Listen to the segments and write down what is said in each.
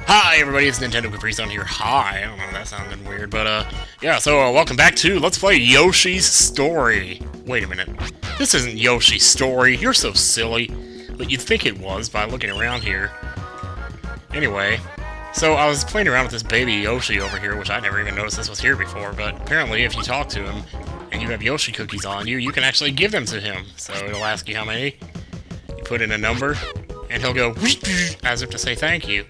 Hi everybody, it's Nintendo Caprice on here. Hi, I don't know, that sounded weird, but yeah, so welcome back to Let's Play Yoshi's Story. Wait a minute, this isn't Yoshi's Story, you're so silly. But you'd think it was by looking around here. Anyway, so I was playing around with this baby Yoshi over here, which I never even noticed this was here before, but apparently if you talk to him, and you have Yoshi cookies on you, you can actually give them to him. So it'll ask you how many, you put in a number, and he'll go, as if to say thank you.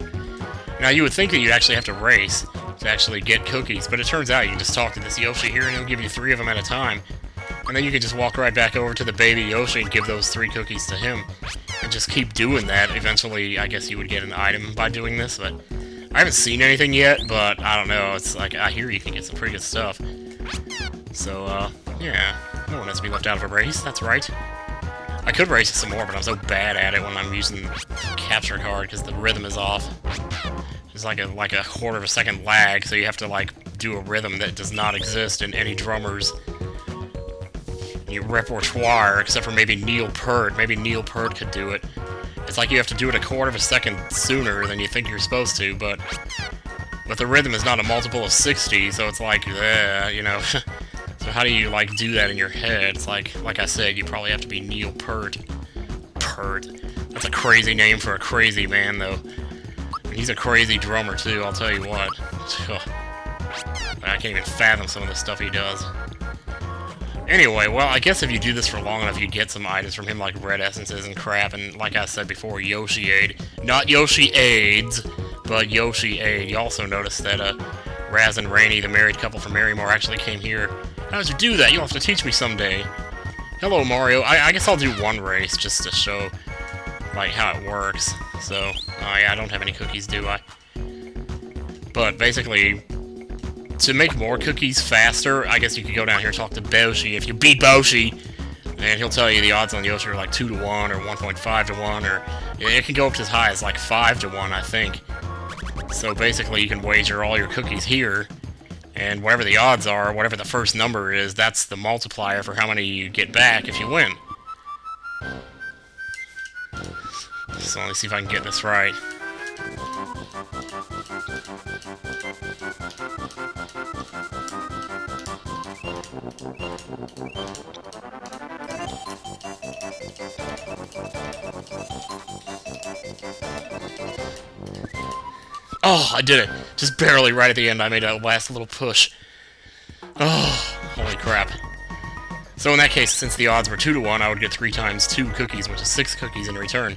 Now, you would think that you'd actually have to race to actually get cookies, but it turns out you can just talk to this Yoshi here, and he'll give you 3 of them at a time. And then you can just walk right back over to the baby Yoshi and give those 3 cookies to him. And just keep doing that. Eventually, I guess you would get an item by doing this, but I haven't seen anything yet, but I don't know. It's like, I hear you can get some pretty good stuff. So, yeah. No one has to be left out of a race, that's right. I could race it some more, but I'm so bad at it when I'm using the capture card because the rhythm is off. There's like a quarter of a second lag, so you have to like do a rhythm that does not exist in any drummer's repertoire, except for maybe Neil Peart. Maybe Neil Peart could do it. It's like you have to do it a quarter of a second sooner than you think you're supposed to, but the rhythm is not a multiple of 60, so it's like, you know. So how do you like do that in your head? It's like I said, you probably have to be Neil Peart. Peart. That's a crazy name for a crazy man, though. He's a crazy drummer, too, I'll tell you what. I can't even fathom some of the stuff he does. Anyway, well, I guess if you do this for long enough, you get some items from him, like red essences and crap, and like I said before, Yoshi Aid. Not Yoshi AIDS, but Yoshi Aid. You also notice that Raz and Rainy, the married couple from Marymore, actually came here. How did you do that? You'll have to teach me someday. Hello, Mario. I guess I'll do one race, just to show like how it works. So, oh yeah, I don't have any cookies, do I? But basically, to make more cookies faster, I guess you could go down here and talk to Boshi. If you beat Boshi, and he'll tell you the odds on Yoshi are like 2 to 1 or 1.5 to 1, or it can go up to as high as like 5 to 1, I think. So basically, you can wager all your cookies here, and whatever the odds are, whatever the first number is, that's the multiplier for how many you get back if you win. So let me see if I can get this right. Oh, I did it! Just barely right at the end, I made a last little push. Oh, holy crap. So in that case, since the odds were 2 to 1, I would get 3 times 2 cookies, which is 6 cookies in return.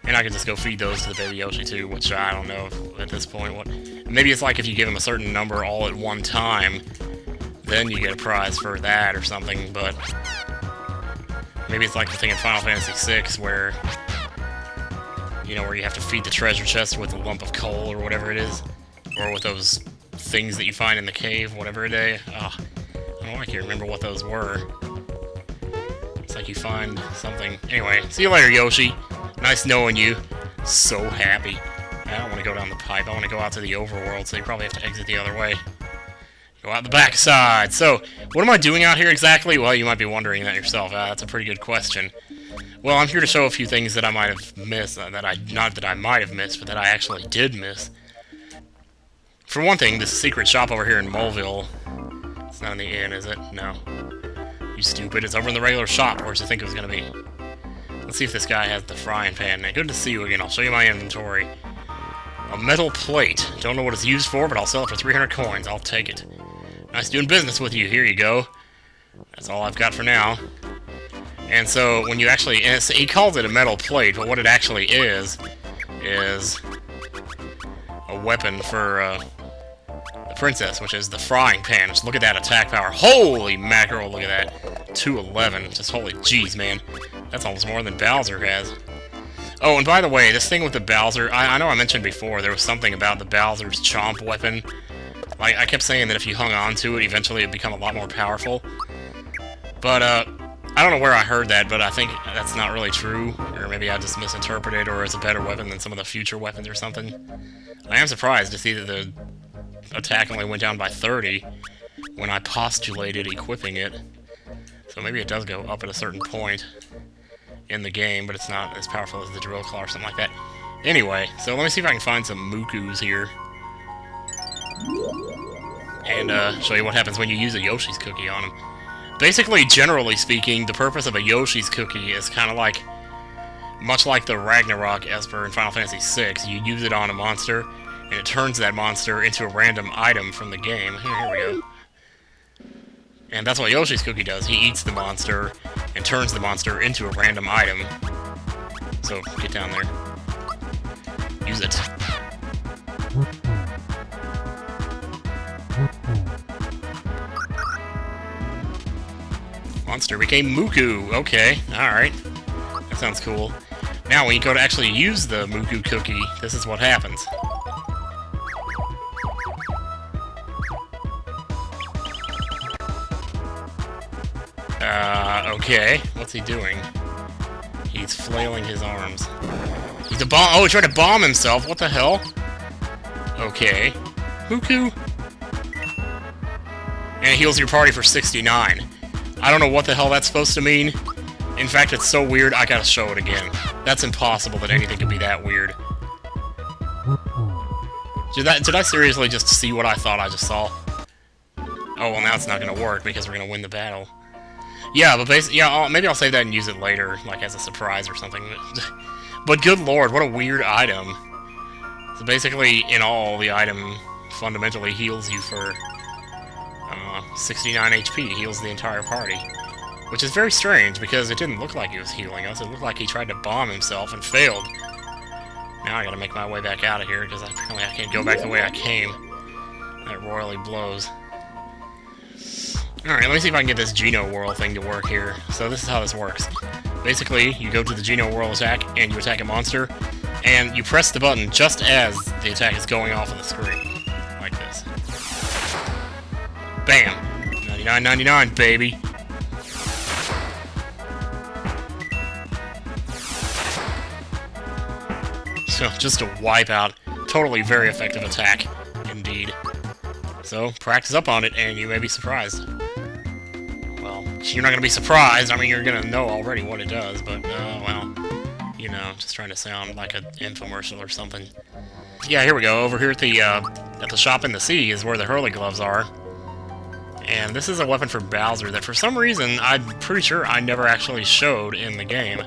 And I could just go feed those to the baby Yoshi too, which I don't know at this point what. Maybe it's like if you give him a certain number all at one time, then you get a prize for that or something, but maybe it's like the thing in Final Fantasy VI where, you know, where you have to feed the treasure chest with a lump of coal or whatever it is, or with those things that you find in the cave, whatever it is. Oh, I don't know, I can't remember what those were. It's like you find something. Anyway, see you later, Yoshi. Nice knowing you. So happy. I don't want to go down the pipe. I want to go out to the overworld, so you probably have to exit the other way. Go out the backside. So, what am I doing out here exactly? Well, you might be wondering that yourself. That's a pretty good question. Well, I'm here to show a few things that I might have missed. Not that I might have missed, but that I actually did miss. For one thing, this secret shop over here in Moleville. It's not in the inn, is it? No. You stupid. It's over in the regular shop. Where'd you think it was going to be? Let's see if this guy has the frying pan. Now, good to see you again. I'll show you my inventory. A metal plate. Don't know what it's used for, but I'll sell it for 300 coins. I'll take it. Nice doing business with you. Here you go. That's all I've got for now. And so, when you actually... he calls it a metal plate, but what it actually is a weapon for the princess, which is the frying pan. Just look at that attack power. Holy mackerel, look at that. 211. Just holy jeez, man. That's almost more than Bowser has. Oh, and by the way, this thing with the Bowser, I know I mentioned before, there was something about the Bowser's chomp weapon. Like, I kept saying that if you hung on to it, eventually it'd become a lot more powerful. But, I don't know where I heard that, but I think that's not really true. Or maybe I just misinterpreted, or it's a better weapon than some of the future weapons or something. I am surprised to see that the attack only went down by 30 when I postulated equipping it. So maybe it does go up at a certain point in the game, but it's not as powerful as the drill claw or something like that. Anyway, so let me see if I can find some Mukus here. And show you what happens when you use a Yoshi's cookie on them. Basically, generally speaking, the purpose of a Yoshi's cookie is kind of like, much like the Ragnarok Esper in Final Fantasy VI, you use it on a monster, and it turns that monster into a random item from the game. Here we go. And that's what Yoshi's cookie does. He eats the monster, and turns the monster into a random item. So, get down there. Use it. Monster became Muku. Okay, alright. That sounds cool. Now, when you go to actually use the Muku cookie, this is what happens. Okay. What's he doing? He's flailing his arms. He's a bomb. Oh, he tried to bomb himself. What the hell? Okay. Muku. And it heals your party for 69. I don't know what the hell that's supposed to mean. In fact, it's so weird, I gotta show it again. That's impossible that anything could be that weird. Did I seriously just see what I thought I just saw? Oh, well, now it's not gonna work because we're gonna win the battle. Yeah, but basically, yeah, maybe I'll save that and use it later, like as a surprise or something. But good lord, what a weird item. So basically, in all, the item fundamentally heals you for 69 HP, heals the entire party. Which is very strange, because it didn't look like he was healing us, it looked like he tried to bomb himself and failed. Now I gotta make my way back out of here, because apparently I can't go back the way I came. That royally blows. Alright, let me see if I can get this Geno Whirl thing to work here. So this is how this works. Basically, you go to the Geno Whirl attack, and you attack a monster, and you press the button just as the attack is going off on the screen. Like this. Bam! 99.99, baby! So, just a wipe out. Totally very effective attack, indeed. So, practice up on it, and you may be surprised. Well, you're not gonna be surprised, I mean, you're gonna know already what it does, but, well, you know, just trying to sound like an infomercial or something. Yeah, here we go, over here at the shop in the sea is where the Hurley Gloves are. And this is a weapon for Bowser that for some reason, I'm pretty sure I never actually showed in the game.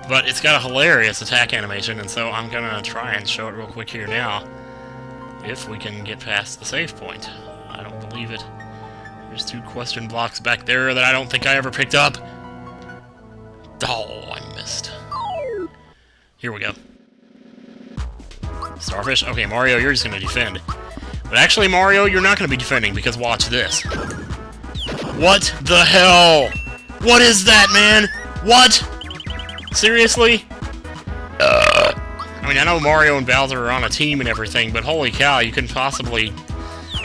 But it's got a hilarious attack animation, and so I'm gonna try and show it real quick here now. If we can get past the save point. I don't believe it. There's 2 question blocks back there that I don't think I ever picked up. Oh, I missed. Here we go. Starfish? Okay, Mario, you're just gonna defend. But actually, Mario, you're not gonna be defending, because watch this. What the hell? What is that, man? What? Seriously? I mean, I know Mario and Bowser are on a team and everything, but holy cow, you couldn't possibly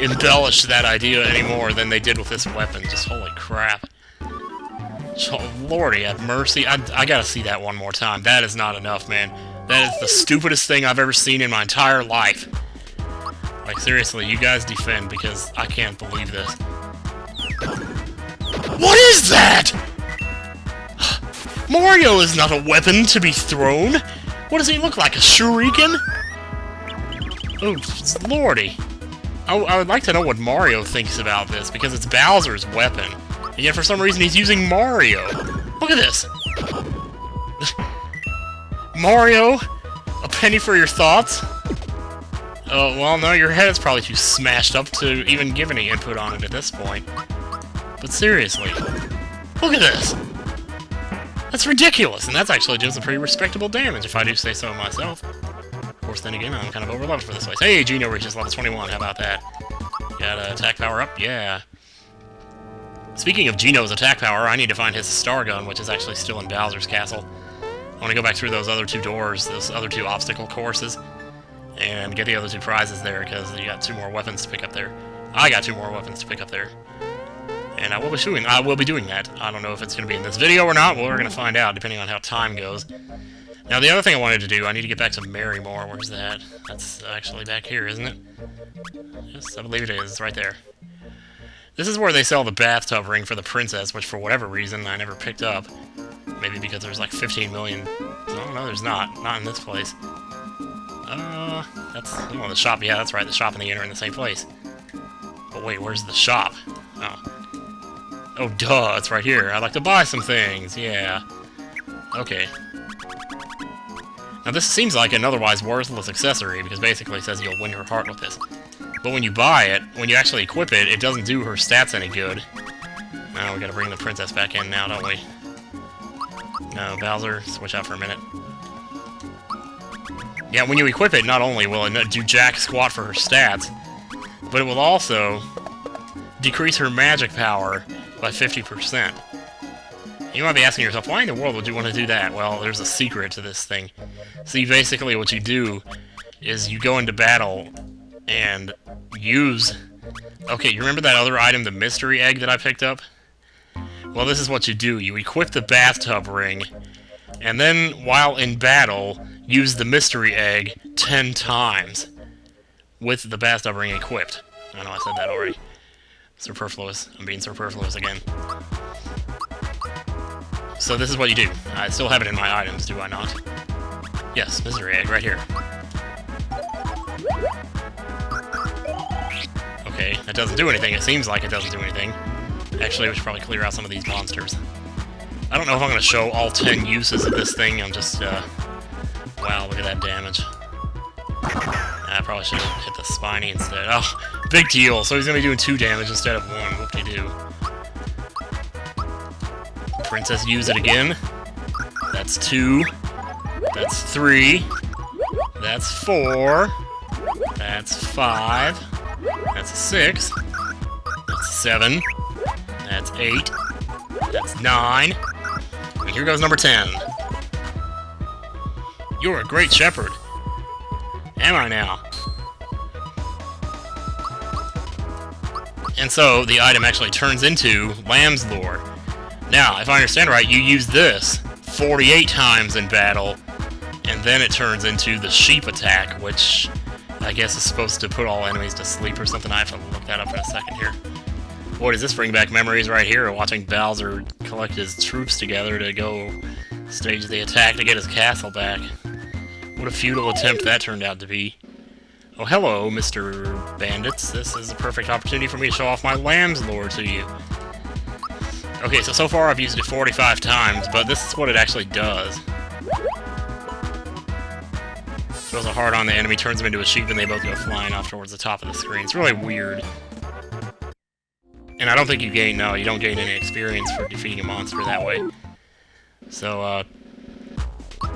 embellish that idea any more than they did with this weapon. Just holy crap. Oh, Lordy have mercy. I gotta see that one more time. That is not enough, man. That is the stupidest thing I've ever seen in my entire life. Like, seriously, you guys defend, because I can't believe this. What is that?! Mario is not a weapon to be thrown! What does he look like, a shuriken? Oh, lordy. I would like to know what Mario thinks about this, because it's Bowser's weapon. And yet for some reason he's using Mario. Look at this! Mario? A penny for your thoughts? Oh, well, no, your head is probably too smashed up to even give any input on it at this point. But seriously, look at this! That's ridiculous, and that's actually doing some pretty respectable damage, if I do say so myself. Of course, then again, I'm kind of overleveled for this place. Hey, Geno reaches level 21, how about that? Got attack power up? Yeah. Speaking of Geno's attack power, I need to find his star gun, which is actually still in Bowser's castle. I want to go back through those other 2 doors, those other 2 obstacle courses, and get the other 2 prizes there, because you got 2 more weapons to pick up there. I got 2 more weapons to pick up there. And I will be doing that. I don't know if it's going to be in this video or not. Well, we're going to find out, depending on how time goes. Now, the other thing I wanted to do, I need to get back to Marymore. Where's that? That's actually back here, isn't it? Yes, I believe it is. It's right there. This is where they sell the Bathtub Ring for the princess, which for whatever reason I never picked up. Maybe because there's like 15 million... No, there's not. Not in this place. That's... Oh, the shop. Yeah, that's right. The shop and the inn are in the same place. But wait, where's the shop? Oh. Oh, duh. It's right here. I'd like to buy some things. Yeah. Okay. Now, this seems like an otherwise worthless accessory, because basically it says you'll win her heart with this. But when you buy it, when you actually equip it, it doesn't do her stats any good. Now, we gotta bring the princess back in now, don't we? No, Bowser, switch out for a minute. Yeah, when you equip it, not only will it do jack squat for her stats, but it will also decrease her magic power by 50%. You might be asking yourself, why in the world would you want to do that? Well, there's a secret to this thing. See, basically what you do is you go into battle and use... Okay, you remember that other item, the mystery egg that I picked up? Well, this is what you do. You equip the Bathtub Ring, and then, while in battle, use the mystery egg 10 times with the Bathtub Ring equipped. I know I said that already. Superfluous. I'm being superfluous again. So this is what you do. I still have it in my items, do I not? Yes, mystery egg, right here. Okay, that doesn't do anything. It seems like it doesn't do anything. Actually, we should probably clear out some of these monsters. I don't know if I'm going to show all 10 uses of this thing. I'm just, wow, look at that damage. I probably should have hit the spiny instead. Oh, big deal. So he's going to be doing 2 damage instead of 1. Whoop-de-doo. Princess, use it again. That's 2. That's 3. That's 4. That's 5. That's 6. That's 7. That's 8. That's 9. And here goes number 10. You're a great shepherd. Am I now? And so, the item actually turns into Lamb's Lure. Now, if I understand right, you use this 48 times in battle, and then it turns into the sheep attack, which I guess is supposed to put all enemies to sleep or something. I have to look that up in a second here. Boy, does this bring back memories right here, watching Bowser collect his troops together to go stage the attack to get his castle back. What a futile attempt that turned out to be. Oh, hello, Mr. Bandits. This is a perfect opportunity for me to show off my Lamb's Lure to you. Okay, so far I've used it 45 times, but this is what it actually does. Throws a heart on the enemy, turns them into a sheep, and they both go flying off towards the top of the screen. It's really weird. And I don't think you gain, no, you don't gain any experience for defeating a monster that way. So,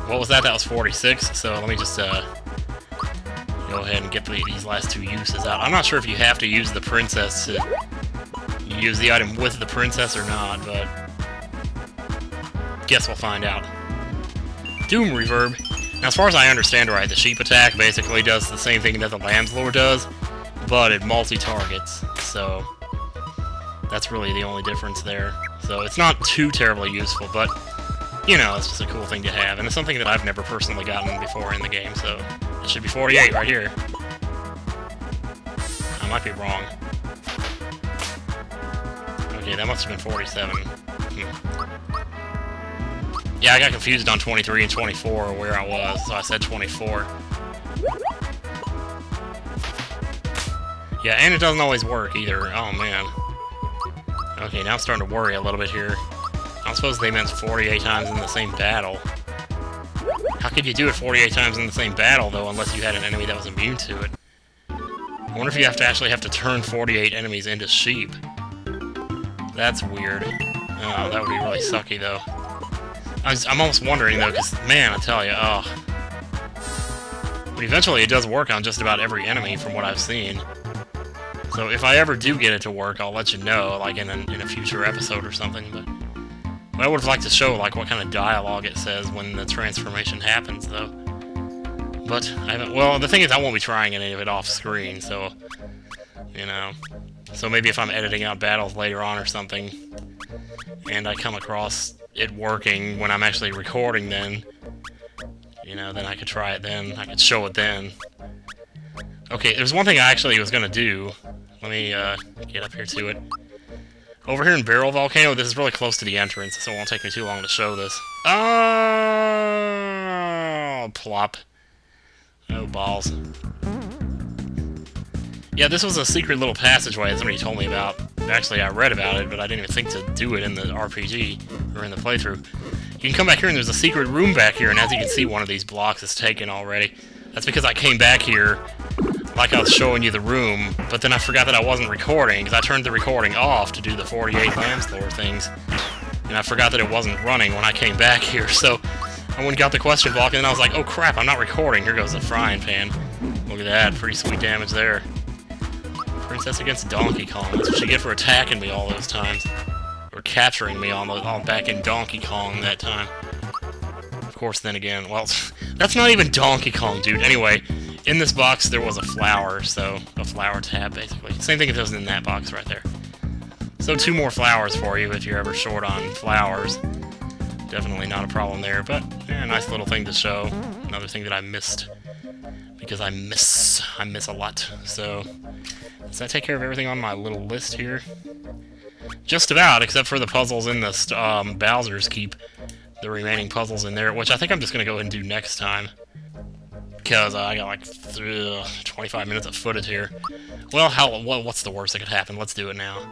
what was that? That was 46, so let me just, go ahead and get these last 2 uses out. I'm not sure if you have to use the princess to use the item with the princess or not, but guess we'll find out. Doom Reverb. Now, as far as I understand right, the sheep attack basically does the same thing that the Lamb's Lure does, but it multi-targets, so that's really the only difference there. So it's not too terribly useful, but, you know, it's just a cool thing to have, and it's something that I've never personally gotten before in the game, so it should be 48 right here. I might be wrong. Okay, that must have been 47. Yeah, I got confused on 23 and 24 where I was, so I said 24. Yeah, and it doesn't always work either. Oh, man. Okay, now I'm starting to worry a little bit here. I'm supposed they meant 48 times in the same battle. How could you do it 48 times in the same battle, though, unless you had an enemy that was immune to it? I wonder if you actually have to turn 48 enemies into sheep. That's weird. Oh, that would be really sucky, though. I'm almost wondering, though, because, man, I tell you, oh. But eventually it does work on just about every enemy from what I've seen. So if I ever do get it to work, I'll let you know, like in a future episode or something. But I would have liked to show, like, what kind of dialogue it says when the transformation happens, though. But I haven't... Well, the thing is, I won't be trying any of it off-screen, so... You know... So maybe if I'm editing out battles later on or something, and I come across it working when I'm actually recording then, you know, then I could try it then. I could show it then. Okay, there's one thing I actually was going to do. Let me get up here to it. Over here in Barrel Volcano, this is really close to the entrance, so it won't take me too long to show this. Oh, plop. Oh, balls. Yeah, this was a secret little passageway that somebody told me about. Actually, I read about it, but I didn't even think to do it in the RPG, or in the playthrough. You can come back here and there's a secret room back here, and as you can see, one of these blocks is taken already. That's because I came back here like I was showing you the room, but then I forgot that I wasn't recording, because I turned the recording off to do the 48 lambs lore things, and I forgot that it wasn't running when I came back here, so I went and got the question block, and then I was like, oh crap, I'm not recording. Here goes the frying pan. Look at that, pretty sweet damage there. Princess against Donkey Kong. That's what you get for attacking me all those times. Or capturing me on back in Donkey Kong that time. Of course, then again, well, that's not even Donkey Kong, dude. Anyway, in this box there was a flower, so a flower tab, basically. Same thing if it was in that box right there. So 2 more flowers for you if you're ever short on flowers. Definitely not a problem there, but yeah, nice little thing to show. Another thing that I missed. Because I miss a lot. So, does that take care of everything on my little list here? Just about, except for the puzzles in the Bowser's Keep. The remaining puzzles in there, which I think I'm just going to go ahead and do next time. Because I got like 25 minutes of footage here. Well, what's the worst that could happen? Let's do it now.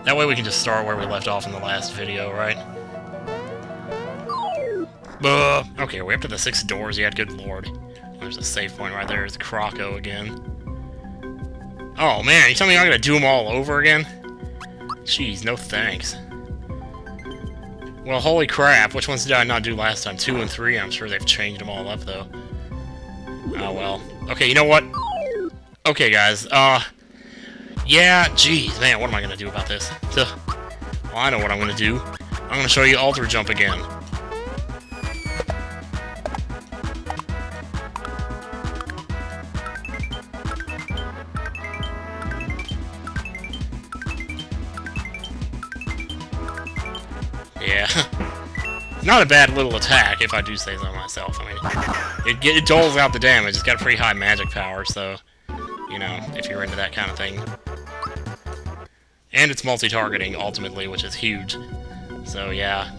That way we can just start where we left off in the last video, right? Okay, we're up to the 6 doors yet, good lord. There's a save point right there. It's Croco again. Oh man, you tell me I'm gonna do them all over again? Jeez, no thanks. Well, holy crap, which ones did I not do last time? 2 and 3, I'm sure they've changed them all up, though. Oh, well. Okay, you know what? Okay, guys, yeah, jeez, man, what am I gonna do about this? Well, I know what I'm gonna do. I'm gonna show you Ultra Jump again. Yeah. Not a bad little attack, if I do say so myself. I mean, it doles out the damage. It's got pretty high magic power, so, you know, if you're into that kind of thing. And it's multi-targeting, ultimately, which is huge. So, yeah.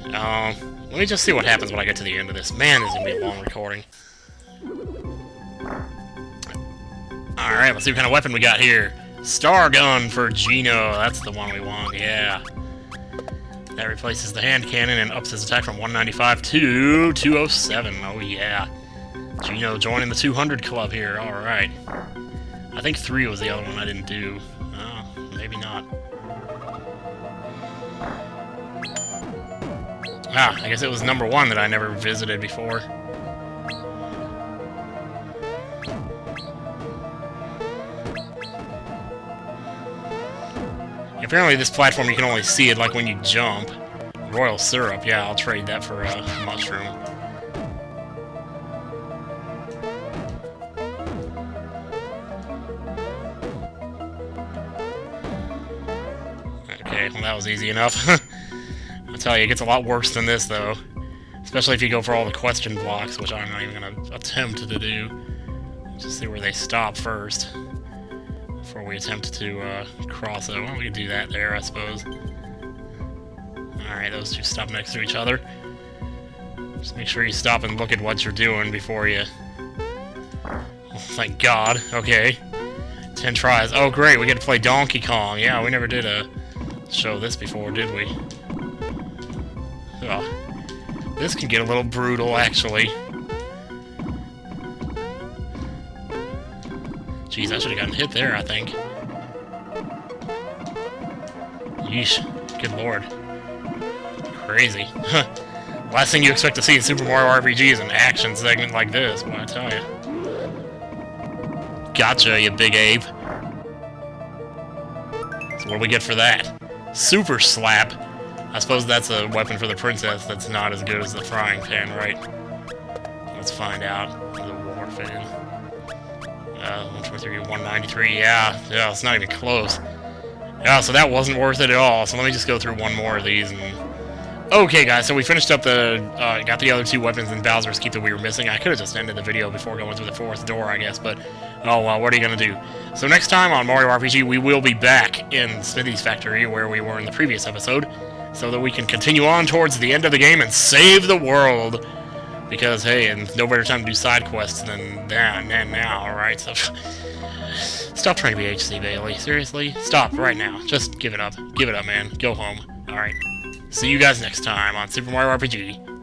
Let me just see what happens when I get to the end of this. Man, this is going to be a long recording. Alright, let's see what kind of weapon we got here. Star Gun for Gino. That's the one we want, yeah. That replaces the hand cannon and ups his attack from 195 to 207. Oh, yeah. Gino joining the 200 club here. Alright. I think 3 was the other one I didn't do. Oh, maybe not. Ah, I guess it was number 1 that I never visited before. Apparently this platform you can only see it like when you jump. Royal syrup, yeah, I'll trade that for a mushroom. Okay, well that was easy enough. I'll tell you, it gets a lot worse than this though. Especially if you go for all the question blocks, which I'm not even going to attempt to do. Just see where they stop first. Before we attempt to cross it. Well, we can do that there, I suppose. Alright, those two stop next to each other. Just make sure you stop and look at what you're doing before you... Oh, thank God. Okay. 10 tries. Oh, great, we get to play Donkey Kong. Yeah, we never did show this before, did we? Oh, this can get a little brutal, actually. Jeez, I should have gotten hit there, I think. Yeesh. Good lord. Crazy. Last thing you expect to see in Super Mario RPG is an action segment like this, what I tell you. Gotcha, you big ape. So what do we get for that? Super Slap. I suppose that's a weapon for the princess that's not as good as the frying pan, right? Let's find out. The war fan. 123, 193, yeah, it's not even close. Yeah, so that wasn't worth it at all, so let me just go through one more of these, and... Okay, guys, so we finished up got the other 2 weapons in Bowser's Keep that we were missing. I could have just ended the video before going through the 4th door, I guess, but... Oh, well, what are you gonna do? So next time on Mario RPG, we will be back in Smithy's factory, where we were in the previous episode, so that we can continue on towards the end of the game and save the world! Because, hey, and no better time to do side quests than now, alright? So, stop trying to be HC, Bailey. Seriously? Stop, right now. Just give it up. Give it up, man. Go home. Alright. See you guys next time on Super Mario RPG.